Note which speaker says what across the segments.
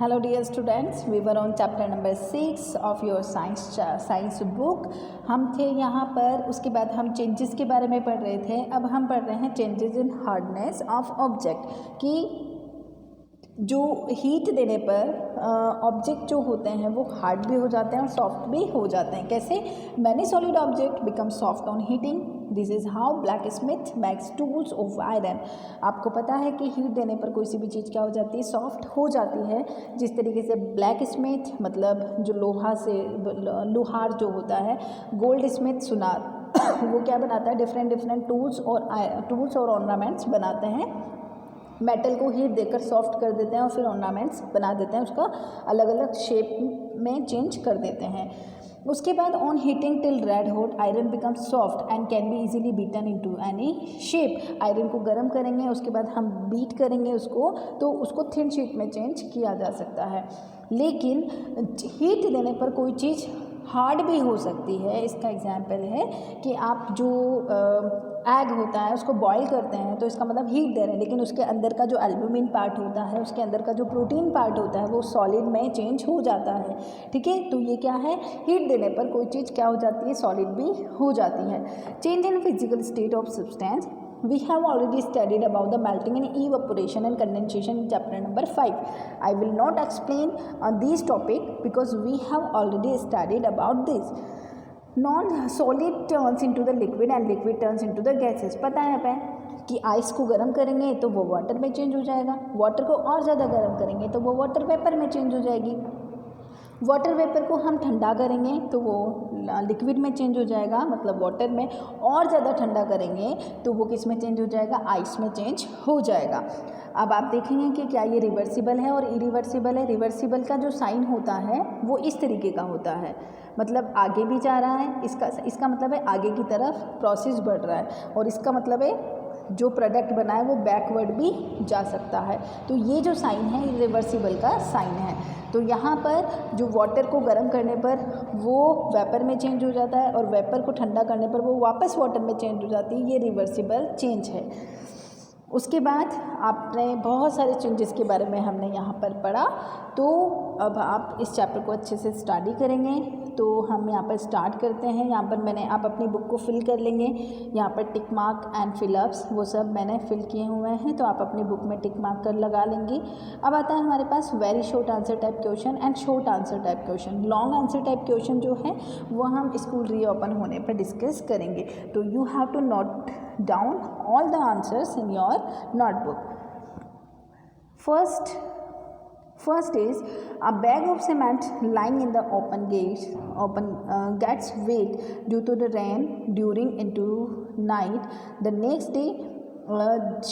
Speaker 1: Hello dear students, we were on chapter number 6 of your science book. हम थे यहाँ पर, उसके बाद हम चेंजेस के बारे में पढ़ रहे थे. अब हम पढ़ रहे हैं changes in hardness of object, कि जो हीट देने पर ऑब्जेक्ट जो होते हैं वो हार्ड भी हो जाते हैं और सॉफ्ट भी हो जाते हैं. कैसे? Many solid object become soft on heating. This is how black Smith makes tools of iron. आपको पता है कि हीट देने पर कोई सी भी चीज़ क्या हो जाती है? सॉफ्ट हो जाती है. जिस तरीके से ब्लैक स्मिथ मतलब जो लोहार जो होता है, गोल्ड स्मिथ सुनार वो क्या बनाता है? डिफरेंट टूल्स और ऑर्नामेंट्स बनाते हैं. मेटल को हीट देकर सॉफ्ट कर देते हैं और फिर ऑर्नामेंट्स बना देते हैं, उसका अलग अलग शेप में चेंज कर देते हैं. उसके बाद on heating till red hot iron become soft and can be easily beaten into any shape. Iron को गर्म करेंगे, उसके बाद हम बीट करेंगे उसको, तो उसको थिन शीट में चेंज किया जा सकता है. लेकिन हीट देने पर कोई चीज़ हार्ड भी हो सकती है. इसका एग्जाम्पल है कि आप जो एग होता है उसको बॉईल करते हैं, तो इसका मतलब हीट दे रहे हैं, लेकिन उसके अंदर का जो एल्ब्यूमिन पार्ट होता है, उसके अंदर का जो प्रोटीन पार्ट होता है वो सॉलिड में चेंज हो जाता है. ठीक है, तो ये क्या है? हीट देने पर कोई चीज़ क्या हो जाती है? सॉलिड भी हो जाती है. Change in physical state of substance. We have already studied about the melting and evaporation and condensation in chapter number 5. I will not explain on these topic because we have already studied about this. Non-solid turns into the liquid and liquid turns into the gases. पता है हमें कि ice को गर्म करेंगे तो वो water में चेंज हो जाएगा, वाटर को और ज़्यादा गर्म करेंगे तो वो वाटर वेपर में चेंज हो जाएगी, वाटर वेपर को हम ठंडा करेंगे तो वो लिक्विड में चेंज हो जाएगा, मतलब वाटर में. और ज़्यादा ठंडा करेंगे तो वो किस में चेंज हो जाएगा? आइस में चेंज हो जाएगा. अब आप देखेंगे कि क्या ये रिवर्सिबल है और इरिवर्सिबल है. रिवर्सिबल का जो साइन होता है वो इस तरीके का होता है, मतलब आगे भी जा रहा है, इसका मतलब है आगे की तरफ प्रोसेस बढ़ रहा है, और इसका मतलब है जो प्रोडक्ट बना है वो बैकवर्ड भी जा सकता है. तो ये जो साइन है रिवर्सिबल का साइन है. तो यहाँ पर जो वाटर को गर्म करने पर वो वेपर में चेंज हो जाता है और वेपर को ठंडा करने पर वो वापस वाटर में चेंज हो जाती है. ये रिवर्सिबल चेंज है. उसके बाद आपने बहुत सारे चेंजेस के बारे में हमने यहाँ पर पढ़ा. तो अब आप इस चैप्टर को अच्छे से स्टडी करेंगे. तो हम यहाँ पर स्टार्ट करते हैं. यहाँ पर आप अपनी बुक को फिल कर लेंगे. यहाँ पर टिक मार्क एंड फिलअप्स वो सब मैंने फिल किए हुए हैं, तो आप अपनी बुक में टिक मार्क कर लगा लेंगे. अब आता है हमारे पास very short answer type question and short answer type question. Long answer type question जो है वो हम स्कूल रीओपन होने पर डिस्कस करेंगे. तो you have to note down all the answers in your notebook. First is a bag of cement lying in the gets wet due to the rain during into night. The next day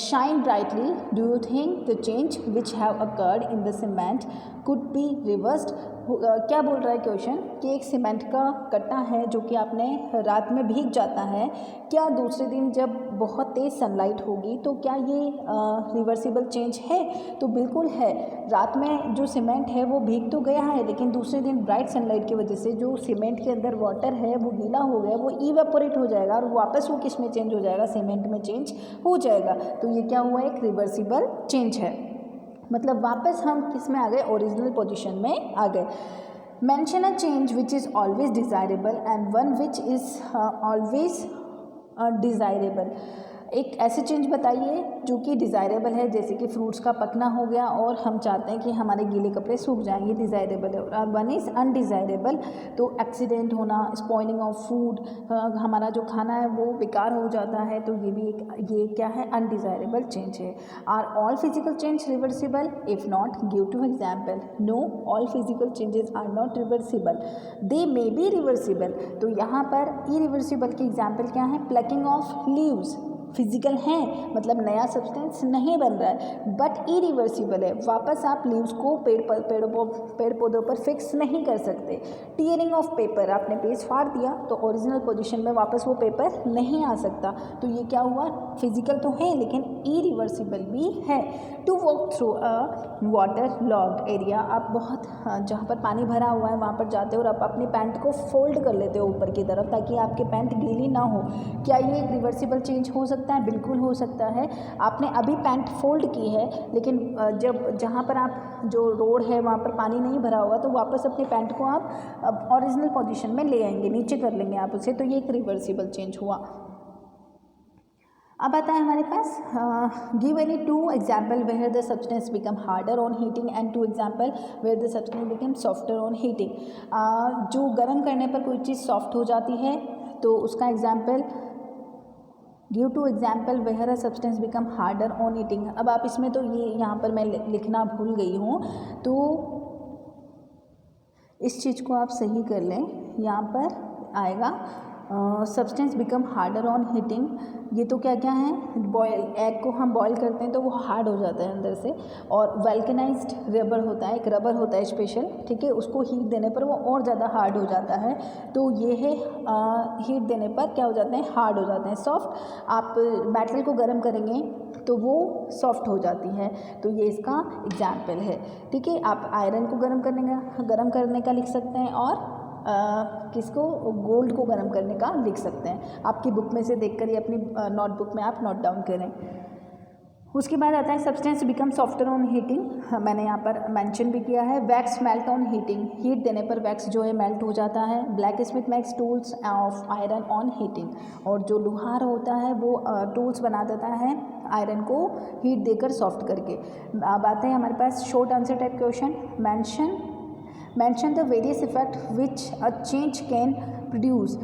Speaker 1: shine brightly. Do you think the change which have occurred in the cement could be reversed? क्या बोल रहा है question कि एक cement का कट्टा है जो कि आपने रात में भीग जाता है, क्या दूसरे दिन जब बहुत तेज़ सनलाइट होगी तो क्या ये रिवर्सिबल चेंज है? तो बिल्कुल है. रात में जो सीमेंट है वो भीग तो गया है, लेकिन दूसरे दिन ब्राइट सनलाइट की वजह से जो सीमेंट के अंदर वाटर है वो गीला हो गया, वो इवेपोरेट हो जाएगा और वापस वो किस में चेंज हो जाएगा? सीमेंट में चेंज हो जाएगा. तो ये क्या हुआ? एक रिवर्सिबल चेंज है. मतलब वापस हम किस में आ गए? ओरिजिनल पोजीशन में आ गए. Mention a change which is always desirable and one which is always desirable. एक ऐसे चेंज बताइए जो कि डिज़ायरेबल है, जैसे कि फ्रूट्स का पकना हो गया और हम चाहते हैं कि हमारे गीले कपड़े सूख जाएं, ये डिज़ायरेबल है. और वन इज़ अनडिज़ायरेबल, तो एक्सीडेंट होना, स्पॉइलिंग ऑफ फूड, हमारा जो खाना है वो बेकार हो जाता है, तो ये क्या है? अनडिज़ायरेबल चेंज है. Are all physical change reversible? If not give two example. No, all physical changes are not reversible, they may be reversible. तो यहाँ पर इरिवर्सिबल के एग्जाम्पल क्या है? प्लकिंग ऑफ लीव्स फिजिकल है, मतलब नया सब्सटेंस नहीं बन रहा है, बट इरिवर्सिबल है. वापस आप लीव्स को पेड़ पौधों पर फिक्स नहीं कर सकते. टीयरिंग ऑफ पेपर, आपने पेज फाड़ दिया तो ओरिजिनल पोजीशन में वापस वो पेपर नहीं आ सकता. तो ये क्या हुआ? फिजिकल तो है लेकिन इरिवर्सिबल भी है। To walk through a water logged area, आप बहुत जहाँ पर पानी भरा हुआ है वहाँ पर जाते हो और आप अपनी पैंट को फोल्ड कर लेते हो ऊपर की तरफ ताकि आपकी पैंट गीली ना हो। क्या ये एक रिवर्सिबल चेंज हो सकता है? बिल्कुल हो सकता है। आपने अभी पैंट फोल्ड की है, लेकिन जब जहाँ पर आप जो रोड है वहाँ पर पानी नहीं भरा होगा तो वापस अपनी पैंट को आप ओरिजिनल पोजीशन में ले आएंगे, नीचे कर लेंगे आप उसे, तो ये एक रिवर्सिबल चेंज हुआ। अब आता है हमारे पास give any 2 example where the substance become harder on heating and 2 example where the substance become softer on heating. जो गर्म करने पर कोई चीज़ सॉफ्ट हो जाती है तो उसका example, give 2 example where a substance become harder on heating. अब आप इसमें तो ये यहाँ पर मैं लिखना भूल गई हूँ, तो इस चीज़ को आप सही कर लें। यहाँ पर आएगा substance become harder on heating. ये तो क्या क्या है, बॉयल, एग को हम बॉयल करते हैं तो वो हार्ड हो जाता है अंदर से, और वल्केनाइज्ड रबर होता है, एक रबर होता है स्पेशल, ठीक है, उसको हीट देने पर वो और ज़्यादा हार्ड हो जाता है। तो ये है हीट देने पर क्या हो जाते हैं, हार्ड हो जाते हैं, सॉफ्ट। आप मेटल को गर्म करेंगे तो वो सॉफ्ट हो जाती है, तो ये इसका एग्जाम्पल है, ठीक है। आप आयरन को गर्म करने का लिख सकते हैं, और किसको, गोल्ड को गर्म करने का लिख सकते हैं। आपकी बुक में से देखकर ये अपनी नोटबुक में आप नोट डाउन करें। उसके बाद आता है substance become softer on heating. मैंने यहाँ पर मेंशन भी किया है। Wax melt on heating, heat देने पर वैक्स जो है मेल्ट हो जाता है। Black Smith makes tools of iron on heating, और जो लोहार होता है वो टूल्स बना देता है आयरन को हीट देकर सॉफ्ट करके। अब आते हैं हमारे पास short answer type question. Mention the various effect which a change can produce.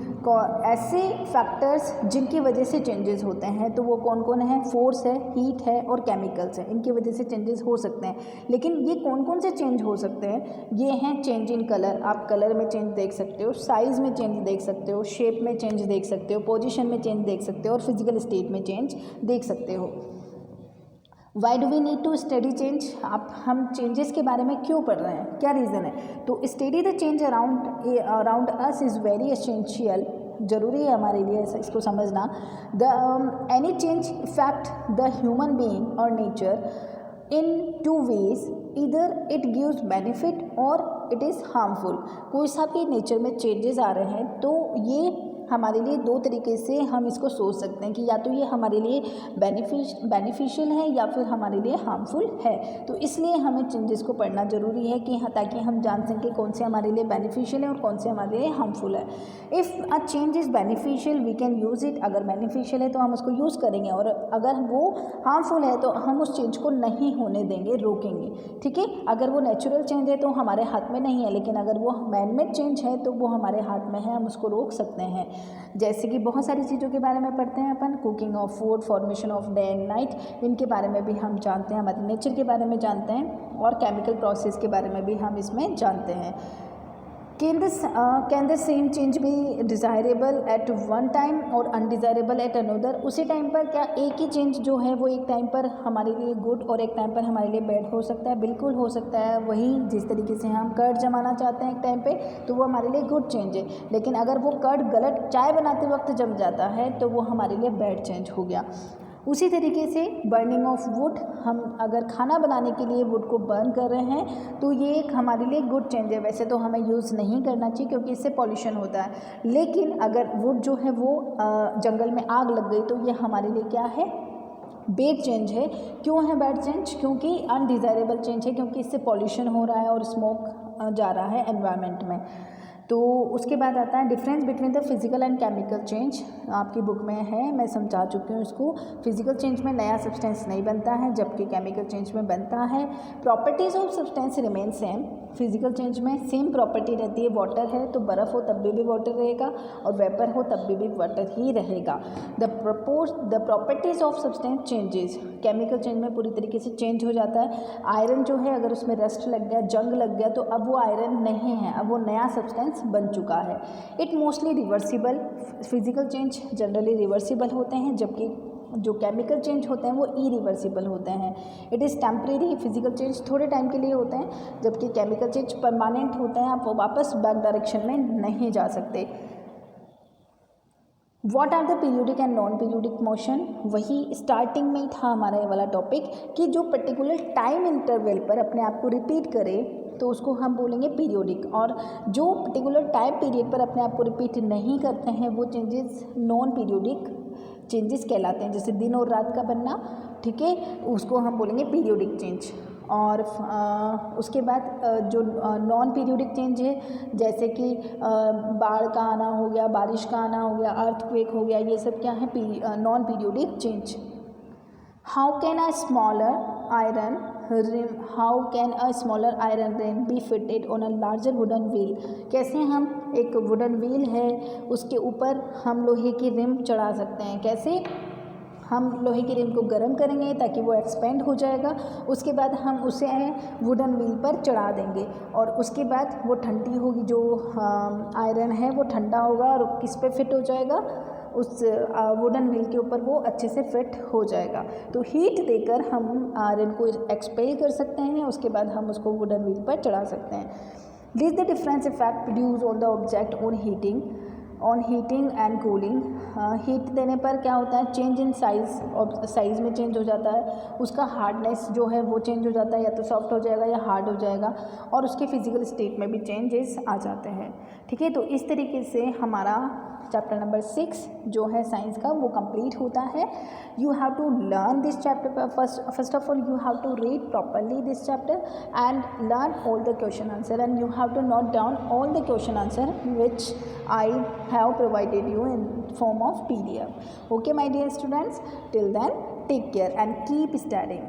Speaker 1: ऐसे फैक्टर्स जिनकी वजह से चेंजेस होते हैं, तो वो कौन कौन है, फोर्स है, हीट है और केमिकल्स है, इनकी वजह से चेंजेस हो सकते हैं। लेकिन ये कौन कौन से चेंज हो सकते हैं, ये हैं चेंज इन कलर, आप कलर में चेंज देख सकते हो, साइज़ में चेंज देख सकते हो, शेप में चेंज देख सकते हो, पोजीशन में चेंज देख सकते हो, और फिजिकल स्टेट में चेंज देख सकते हो। Why do we need to study change, आप हम चेंजेस के बारे में क्यों पढ़ रहे हैं, क्या रीज़न है, तो study the change around us is very essential, ज़रूरी है हमारे लिए इसको समझना। The any change effect the human being और नेचर इन 2 ways, इधर इट गिव्स बेनिफिट और इट इज़ हार्मफुल। कोई सा भी नेचर में चेंजेस आ रहे हैं तो ये हमारे लिए 2 तरीके से हम इसको सोच सकते हैं कि या तो ये हमारे लिए बेनिफिशियल है या फिर हमारे लिए हार्मफुल है। तो इसलिए हमें चेंजेस को पढ़ना ज़रूरी है कि ताकि हम जान सकें कौन से हमारे लिए बेनिफिशियल है और कौन से हमारे लिए हार्मफुल है। If a change is beneficial we can use it, अगर बेनिफिशियल है तो हम उसको यूज़ करेंगे, और अगर वो हार्मफुल है तो हम उस चेंज को नहीं होने देंगे, रोकेंगे, ठीक है। अगर वो नेचुरल चेंज है तो हमारे हाथ में नहीं है, लेकिन अगर वो मैनमेड चेंज है तो वो हमारे हाथ में है, हम उसको रोक सकते हैं। जैसे कि बहुत सारी चीज़ों के बारे में पढ़ते हैं अपन, cooking of food, formation of day and night, इनके बारे में भी हम जानते हैं, हमारे नेचर के बारे में जानते हैं, और केमिकल प्रोसेस के बारे में भी हम इसमें जानते हैं। Can the same change be desirable at one time और अनडिज़ायरेबल एट अनदर, उसी टाइम पर क्या एक ही चेंज जो है वो एक टाइम पर हमारे लिए गुड और एक टाइम पर हमारे लिए बैड हो सकता है? बिल्कुल हो सकता है। वही जिस तरीके से हम कर्ड जमाना चाहते हैं एक टाइम पे तो वो हमारे लिए गुड चेंज है, लेकिन अगर वो कर्ड गलत चाय बनाते वक्त जम जाता है तो वो हमारे लिए बैड चेंज हो गया। उसी तरीके से बर्निंग ऑफ वुड, हम अगर खाना बनाने के लिए वुड को बर्न कर रहे हैं तो ये एक हमारे लिए गुड चेंज है। वैसे तो हमें यूज़ नहीं करना चाहिए क्योंकि इससे पॉल्यूशन होता है, लेकिन अगर वुड जो है वो जंगल में आग लग गई तो ये हमारे लिए क्या है, बैड चेंज है। क्यों है बैड चेंज? क्योंकि अनडिज़ायरेबल चेंज है, क्योंकि इससे पॉल्यूशन हो रहा है और स्मोक जा रहा है एनवायरनमेंट में। तो उसके बाद आता है difference between the physical and chemical change, आपकी बुक में है, मैं समझा चुकी हूँ इसको। फिजिकल चेंज में नया सब्सटेंस नहीं बनता है, जबकि केमिकल चेंज में बनता है। Properties of substance remain same, physical change में सेम प्रॉपर्टी रहती है। वाटर है तो बर्फ़ हो तब भी वाटर रहेगा, और वेपर हो तब भी वाटर ही रहेगा। The properties of substance changes, chemical change में पूरी तरीके से चेंज हो जाता है। आयरन जो है अगर उसमें रस्ट लग गया, जंग लग गया, तो अब वो आयरन नहीं है, अब वो नया सब्सटेंस बन चुका है। It mostly reversible, physical change generally reversible होते हैं, जबकि जो केमिकल चेंज होते हैं वो इरिवर्सिबल होते हैं। It is temporary, physical change थोड़े टाइम के लिए होते हैं, जबकि केमिकल चेंज परमानेंट होते हैं, आप वापस बैक डायरेक्शन में नहीं जा सकते। What are the periodic and non periodic motion, वही स्टार्टिंग में ही था हमारा ये वाला टॉपिक कि जो पर्टिकुलर टाइम इंटरवल पर अपने आप को रिपीट करे तो उसको हम बोलेंगे पीरियोडिक, और जो पर्टिकुलर टाइम पीरियड पर अपने आप को रिपीट नहीं करते हैं वो चेंजेस नॉन पीरियोडिक चेंजेस कहलाते हैं, जैसे दिन और रात का बनना, ठीक है, उसको हम बोलेंगे पीरियोडिक चेंज। और उसके बाद जो नॉन पीरियोडिक चेंज है, जैसे कि बाढ़ का आना हो गया, बारिश का आना हो गया, अर्थक्वेक हो गया, ये सब क्या है, non periodic change. How can a smaller iron rim be fitted on a larger wooden wheel, कैसे हम एक वुडन व्हील है उसके ऊपर हम लोहे की रिम चढ़ा सकते हैं, कैसे हम लोहे की रिम को गर्म करेंगे ताकि वो एक्सपेंड हो जाएगा, उसके बाद हम उसे वुडन व्हील पर चढ़ा देंगे और उसके बाद वो ठंडी होगी, जो आयरन है वो ठंडा होगा और किस पे फिट हो जाएगा, उस वुडन व्हील के ऊपर वो अच्छे से फिट हो जाएगा। तो हीट देकर हम आयरन को एक्सपेल कर सकते हैं, उसके बाद हम उसको वुडन व्हील पर चढ़ा सकते हैं। List the difference effect produce on the object on heating and cooling. Heat देने पर क्या होता है, चेंज इन साइज़ में चेंज हो जाता है, उसका हार्डनेस जो है वो चेंज हो जाता है, या तो सॉफ्ट हो जाएगा या हार्ड हो जाएगा, और उसके फिजिकल स्टेट में भी चेंजेस आ जाते हैं, ठीक है। तो इस तरीके से हमारा चैप्टर नंबर 6 जो है साइंस का वो कंप्लीट होता है। You have to learn this chapter, first of all you have to read properly this chapter and learn all the question answer, and you have to note down all the question answer which I have provided you in form of PDF. Okay my dear students, till then take care and keep studying.